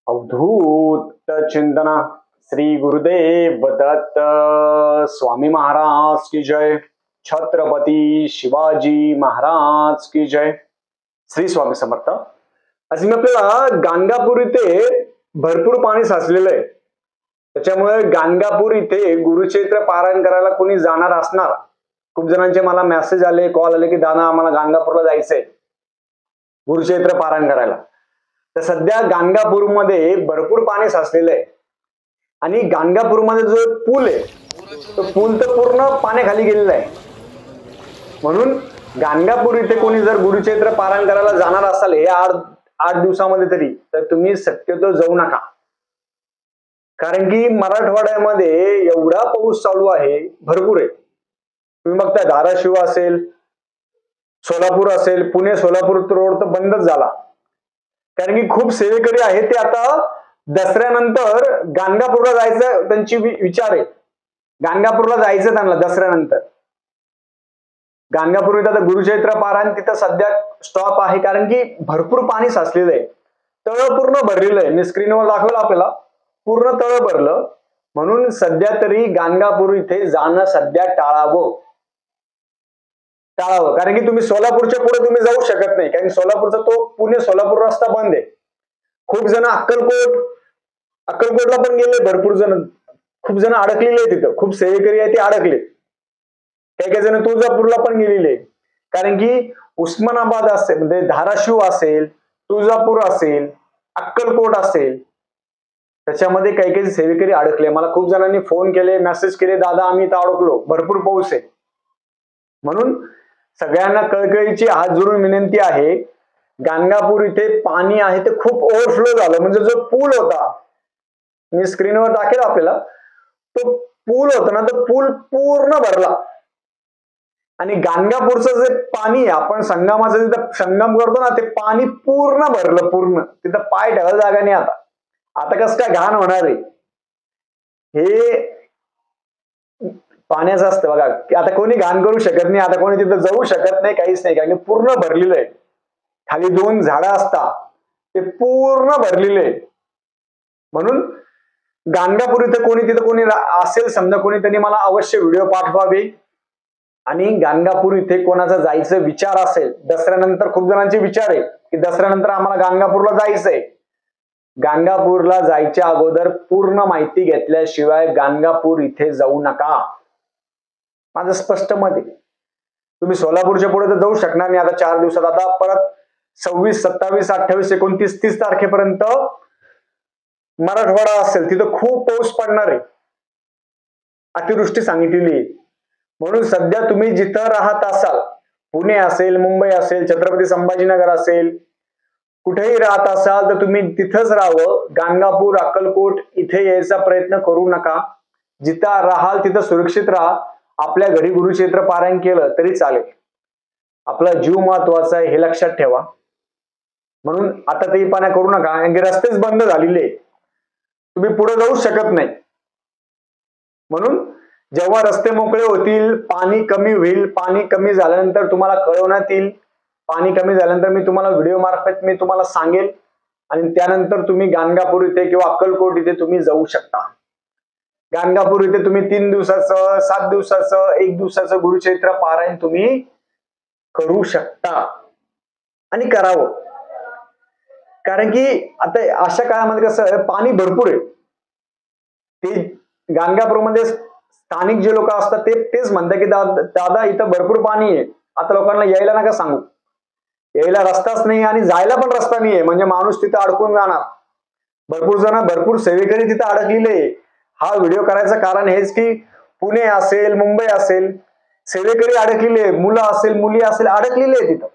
अवधूत चिंतना श्री गुरुदेव दत्त स्वामी महाराज की जय। छत्रपती शिवाजी महाराज की जय। श्री स्वामी समर्थ। आज मी आपल्याला गाणगापूर इथे भरपूर पाणी साचलेलं आहे, त्याच्यामुळे गाणगापूर इथे गुरुचैत्र पारायण करायला कोणी जाणार असणार, खूप जणांचे मला मेसेज आले, कॉल आले की दादा आम्हाला गाणगापूरला जायचंय गुरुचैत्र पारायण करायला। तर सध्या गाणगापूरमध्ये भरपूर पाणी साचलेलं आहे आणि गाणगापूरमध्ये जो पूल आहे तो पूल तर पूर्ण पाण्याखाली गेलेला आहे। म्हणून गाणगापूर इथे कोणी जर गुरुचैत्र पारायण करायला जाणार असाल हे आठ दिवसामध्ये तरी, तर तुम्ही शक्यतो जाऊ नका, कारण की मराठवाड्यामध्ये एवढा पाऊस चालू आहे, भरपूर आहे। तुम्ही बघताय धाराशिव असेल, सोलापूर असेल, पुणे सोलापूर रोड तर बंदच झाला, कारण की खूप सेवेकरी आहेत ते आता दसऱ्यानंतर गाणगापूरला जायचं त्यांची विचार आहे, गाणगापूरला जायचं त्यांना दसऱ्यानंतर। गाणगापूर इथं आता गुरुचैत्र पारायण तिथं सध्या स्टॉप आहे, कारण की भरपूर पाणी साचलेलं आहे, तळ पूर्ण भरलेलं आहे। मी स्क्रीनवर दाखवलं आपल्याला, पूर्ण तळ भरलं, म्हणून सध्या तरी गाणगापूर इथे जाणं सध्या टाळावं, कारण की तुम्ही सोलापूरच्या पुढे तुम्ही जाऊ शकत नाही, कारण सोलापूरचा तो पुणे सोलापूर रस्ता बंद आहे। खूप जण अक्कलकोटला पण गेले, भरपूर जण, खूप जण अडकलेले तिथं, खूप सेवेकरी आहे ते अडकले, काही काही जण तुळजापूरला पण गेलेले, कारण की उस्मानाबाद असेल, म्हणजे धाराशिव असेल, तुळजापूर असेल, अक्कलकोट असेल, त्याच्यामध्ये काही काही सेवेकरी अडकले। मला खूप जणांनी फोन केले, मेसेज केले, दादा आम्ही इथं अडकलो, भरपूर पाऊस आहे। म्हणून सगळ्यांना कळकळीची हात जोडून विनंती आहे, गाणगापूर इथे पाणी आहे ते खूप ओव्हरफ्लो झालं, म्हणजे जो पूल होता, मी स्क्रीनवर दाखवेल आपल्याला, तो पूल होता ना, तो पूल पूर्ण भरला आणि गाणगापूरचं जे पाणी आपण संगमाचं तिथं संगम करतो ना, ते पाणी पूर्ण भरलं, पूर्ण तिथं पाय ठेवायला जागा नाही। आता कसं काय घाण होणार आहे, हे पाण्याचं असतं बघा, की आता कोणी घाण करू शकत नाही, आता कोणी तिथं जाऊ शकत नाही, काहीच नाही, कारण की पूर्ण भरलेलं आहे। खाली 2 झाडं असतात, ते पूर्ण भरलेले आहे। म्हणून गाणगापूर इथे तिथं कोणी असेल समजा कोणी, त्यांनी मला अवश्य व्हिडिओ पाठवावे। आणि गाणगापूर इथे कोणाचा जायचं विचार असेल दसऱ्यानंतर, खूप जणांचे विचार आहे की दसऱ्यानंतर आम्हाला गाणगापूरला जायचंय, गाणगापूरला जायच्या अगोदर पूर्ण माहिती घेतल्याशिवाय गाणगापूर इथे जाऊ नका, माझं स्पष्ट मत आहे। तुम्ही सोलापूरच्या पुढे तर जाऊ शकणार नाही आता 4 दिवसात, आता परत 26, 27, 28, 29, 30 तारखेपर्यंत मराठवाडा असेल तिथं खूप पाऊस पडणार आहे, अतिवृष्टी सांगितलेली आहे। म्हणून सध्या तुम्ही जिथं राहत असाल, पुणे असेल, मुंबई असेल, छत्रपती संभाजीनगर असेल, कुठेही राहत असाल तर तुम्ही तिथंच राहावं, गाणगापूर अक्कलकोट इथे यायचा प्रयत्न करू नका। जिथं राहाल तिथं सुरक्षित राहा, आपल्या घरी गुरुचैत्र पारायण केलं तरी चालेल, आपला जीव महत्वाचा आहे हे लक्षात ठेवा। म्हणून आता ते पाण्या करू नका, कारण की रस्तेच बंद झालेले, तुम्ही पुढे जाऊ शकत नाही। म्हणून जेव्हा रस्ते मोकळे होतील, पाणी कमी होईल, पाणी कमी झाल्यानंतर तुम्हाला कळवण्यात येईल, पाणी कमी झाल्यानंतर मी तुम्हाला व्हिडिओ मार्फत मी तुम्हाला सांगेल, आणि त्यानंतर तुम्ही गाणगापूर इथे किंवा अक्कलकोट इथे तुम्ही जाऊ शकता। गाणगापूर इथे तुम्ही 3 दिवसाचं, 7 दिवसाचं, 1 दिवसाचं गुरुचैत्र पारायण तुम्ही करू शकता आणि करावं, कारण की आता अशा काळामध्ये कसं आहे, पाणी भरपूर आहे। ते गाणगापूरमध्ये स्थानिक जे लोक असतात तेच म्हणतात की दादा इथं भरपूर पाणी आहे, आता लोकांना यायला नका सांगू, यायला रस्ताच नाही आणि जायला पण रस्ता नाही आहे, म्हणजे माणूस तिथं अडकून जाणार। भरपूर सेवेकरी तिथं अडकलेले। हा व्हिडिओ करायचं कारण हेच की पुणे असेल, मुंबई असेल, सेवेकरी अडकलेले, मुलं असेल, मुली असेल, अडकलेले तिथं,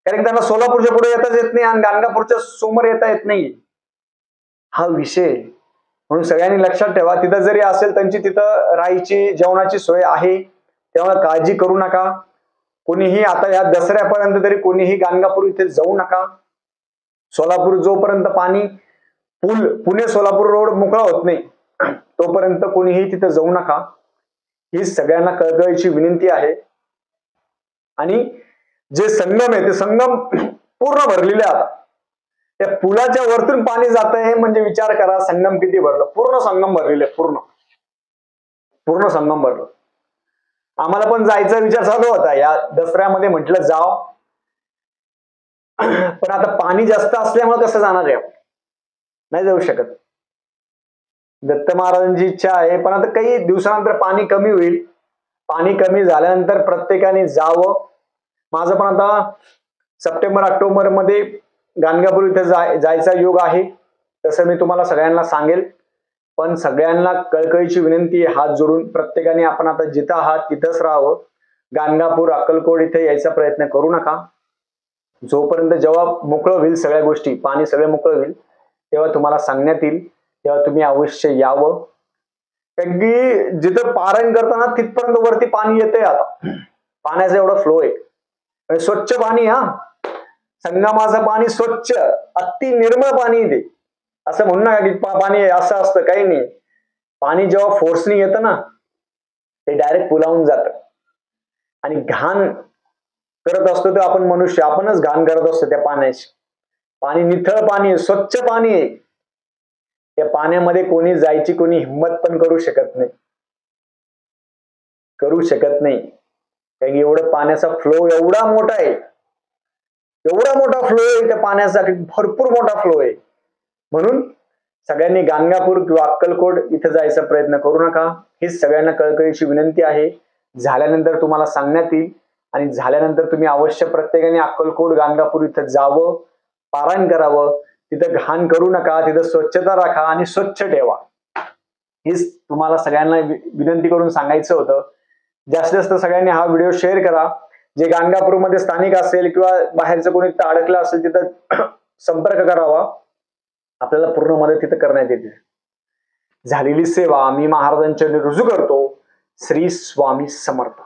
कारण त्यांना सोलापूरच्या पुढे येताच येत नाही आणि गाणगापूरच्या समोर येता येत नाही, हा विषय। म्हणून सगळ्यांनी लक्षात ठेवा, तिथं जरी असेल त्यांची तिथं राहायची जेवणाची सोय आहे, त्यामुळे काळजी करू नका। कोणीही आता या दसऱ्यापर्यंत तरी कोणीही गाणगापूर इथे जाऊ नका। सोलापूर जोपर्यंत पाणी पुणे सोलापूर रोड मोकळा होत नाही तोपर्यंत कोणीही तिथे जाऊ नका, ही सगळ्यांना कळकळीची विनंती आहे। आणि जे संगम आहे ते संगम पूर्ण भरलेले आता, त्या पुलाच्या वरतून पाणी जात आहे म्हणजे विचार करा संगम किती भरलं. पूर्ण संगम भरलेलं आहे, पूर्ण संगम भरलं. आम्हाला पण जायचा विचार चालू होता या दसऱ्यामध्ये, म्हटलं जाव, पण आता पाणी जास्त असल्यामुळे कसं जाणार आहे, नाही जाऊ शकत. दत्त महाराजांची इच्छा आहे, पण आता काही दिवसानंतर पाणी कमी होईल. पाणी कमी झाल्यानंतर प्रत्येकाने जावं. माझं पण आता सप्टेंबर ऑक्टोबर मध्ये गाणगापूर इथे जायचा योग आहे, तसं मी तुम्हाला सगळ्यांना सांगेल. पण सगळ्यांना कळकळीची विनंती आहे, हात जोडून प्रत्येकाने आपण आता जिथं आहात तिथंच राहावं. गाणगापूर अक्कलकोट इथे यायचा प्रयत्न करू नका. जोपर्यंत जेव्हा मोकळं होईल सगळ्या गोष्टी, पाणी सगळं मोकळं होईल, तेव्हा तुम्हाला सांगण्यात येईल, तेव्हा तुम्ही अवश्य यावं. कारण की जिथं पारायण करताना तिथपर्यंत वरती पाणी येतंय. आता पाण्याचा एवढा फ्लो आहे आणि स्वच्छ पाणी. संगमाचं पाणी स्वच्छ, अति निर्मळ पाणी येते. असं म्हणू नका की पाणी असं असतं, काही नाही. पाणी जेव्हा फोर्सनी येतं ना, ते डायरेक्ट पुलावून जातं. आणि घाण करत असतो तर आपण मनुष्य, आपणच घाण करत असतो त्या पाण्याची. पाणी निथळ पाणी आहे, स्वच्छ पाणी आहे. त्या पाण्यामध्ये कोणी जायची कोणी हिंमत पण करू शकत नाही, कारण एवढं पाण्याचा फ्लो एवढा मोठा आहे, त्या पाण्याचा भरपूर मोठा फ्लो आहे. म्हणून सगळ्यांनी गाणगापूर किंवा अक्कलकोट इथं जायचा प्रयत्न करू नका. हीच सगळ्यांना कळकळीची विनंती आहे. झाल्यानंतर तुम्हाला सांगण्यात येईल आणि झाल्यानंतर तुम्ही अवश्य प्रत्येकाने अक्कलकोट गाणगापूर इथं जावं, पारायण करावं. तिथं घाण करू नका, तिथं स्वच्छता राखा आणि स्वच्छ ठेवा. हीच तुम्हाला सगळ्यांना विनंती करून सांगायचं होतं. जास्तीत जास्त सगळ्यांनी हा व्हिडिओ शेअर करा. जे गाणगापूरमध्ये स्थानिक असेल किंवा बाहेरचं कोणी अडकलं असेल तिथं संपर्क करावा. आपल्याला पूर्ण मदत तिथं करण्यात येते. झालेली सेवा मी महाराजांच्या रुजू करतो. श्री स्वामी समर्थ.